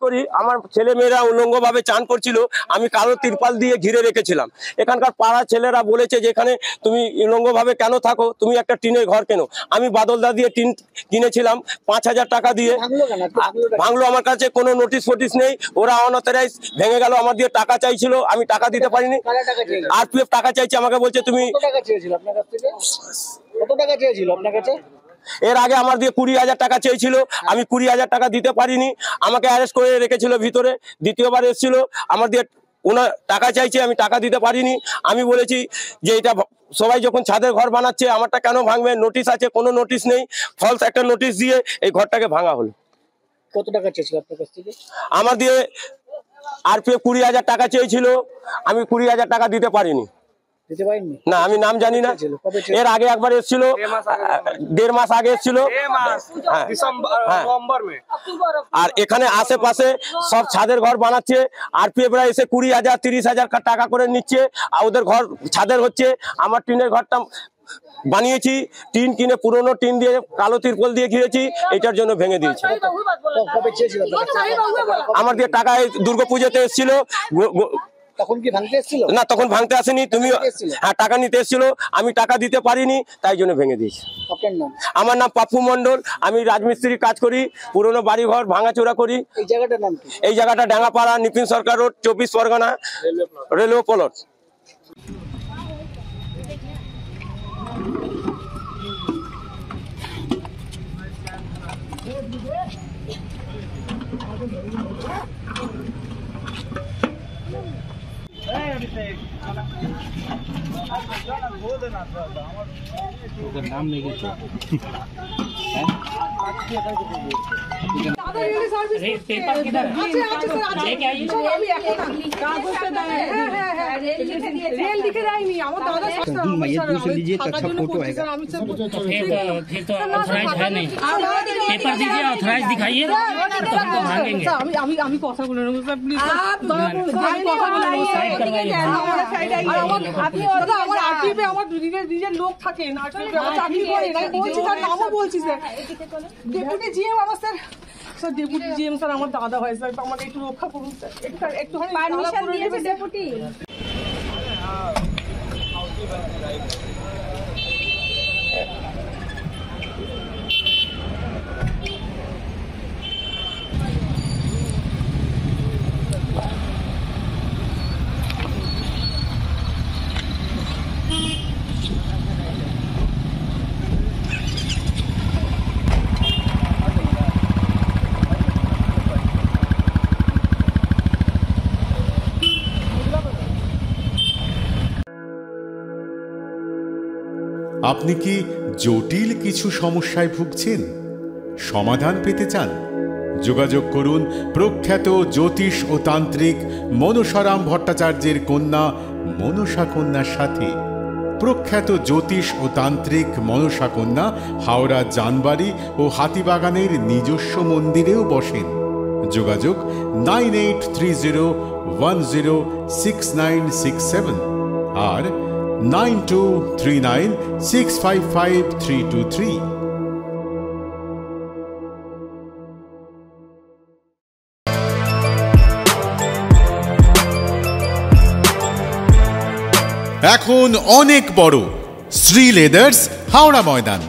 করি আমার ছেলে মেয়েরা উলঙ্গভাবে চান করছিল, আমি কালো তিরপাল দিয়ে ঘিরে রেখেছিলাম। এখানকার পাড়া ছেলেরা বলেছে যে এখানে তুমি উলঙ্গভাবে কেন থাকো, তুমি একটা টিনের ঘর কেন। আমি বাদলদা দিয়ে টিন কিনেছিলাম 5,000 টাকা দিয়ে, ভাঙলো। আমার কাছে কোনো নোটিশ ফোটিস নেই, ওরা অনথরাইজ ভেঙে গেল। আমার দিয়ে টাকা চাইছিল, আমি টাকা দিতে পারিনি। আরপিএফ টাকা চাইছে, আমাকে বলছে তুমি কত টাকা চেয়েছিল আপনার কাছে? এর আগে আমার দিয়ে 20,000 টাকা চেয়েছিল, আমি 20,000 টাকা দিতে পারিনি, আমাকে অ্যারেস্ট করে রেখেছিল ভিতরে। দ্বিতীয়বার এসেছিল, আমার দিয়ে ওনার টাকা চাইছে, আমি টাকা দিতে পারিনি। আমি বলেছি যে এটা সবাই যখন ছাদের ঘর বানাচ্ছে আমারটা কেন ভাঙবে, নোটিশ আছে, কোনো নোটিশ নেই, ফলস একটা নোটিশ দিয়ে এই ঘরটাকে ভাঙা হলো। কত টাকা চেয়েছিল আপনার কাছ থেকে? আমার দিয়ে আরপিএফ 20,000 টাকা চেয়েছিল, আমি 20,000 টাকা দিতে পারিনি। না, আমি নাম জানি না। এর আগে একবার এসেছিল, 1.5 মাস আগে এসেছিল, আর এখানে আশেপাশে সব ছাদের ঘর বানাচ্ছে। আরপিএফরা এসে 20,000 30,000 টাকা করে নিচ্ছে, আর ওদের ঘর ছাদের হচ্ছে। আমার টিনের ঘরটা বানিয়েছি, টিন কিনে পুরনো টিন দিয়ে কালো তিরপল দিয়ে ঘিরেছি, এটার জন্য ভেঙে দিয়েছি। আমার দিয়ে টাকা দুর্গাপূজাতে এসেছিল, তখন কি ভাঙতে এসেছিল? না, তখন ভাঙতে আসেনি। তুমি হ্যাঁ, টাকা নিতে এসেছিল, আমি টাকা দিতে পারিনি, তাই জন্য ভেঙে দিয়েছি। আপনার নাম? আমার নাম পাপ্পু মন্ডল, আমি রাজমিস্ত্রির কাজ করি, পুরনো বাড়ি ঘর ভাঙাচোরা করি। এই জায়গাটার নাম কি? এই জায়গাটা ডাঙ্গাপাড়া, নিপিন সরকার রোড, 24 পরগনা, রেলওয়ে প্লট। नाम नहीं पेपर किधर लेके आइए। रेल दिखे जाएंगी लीजिए, अच्छा फोटो है। फिर तो ऑथराइज है नहीं, पेपर दीजिए, ऑथराइज दिखाइए, तो हमको भागेंगे। আমি কথা বলে নেবো স্যার, প্লিজ। আমার আরটিপে আমার নিজের লোক থাকে না, চাকরি করে না, বলছি তার নামও বলছি স্যার। ডেপুটি জিএম আমার sir, sir deputy GM sir আমার দাদা হয় স্যার, আমাকে একটু রক্ষা করুন স্যার, একটুখানি পারমিশন দিয়েছে ডেপুটি। আপনি কি জটিল কিছু সমস্যায় ভুগছেন, সমাধান পেতে চান? যোগাযোগ করুন প্রখ্যাত জ্যোতিষ ও তান্ত্রিক মনসারাম ভট্টাচার্যের কন্যা মনসা কন্যার সাথে। প্রখ্যাত জ্যোতিষ ও তান্ত্রিক মনসা কন্যা হাওড়া জানবাড়ি ও হাতিবাগানের নিজস্ব মন্দিরেও বসেন। যোগাযোগ 9830106967 আর 9239655323। এখন অনেক বড় শ্রী লেদার্স হাওড়া ময়দান।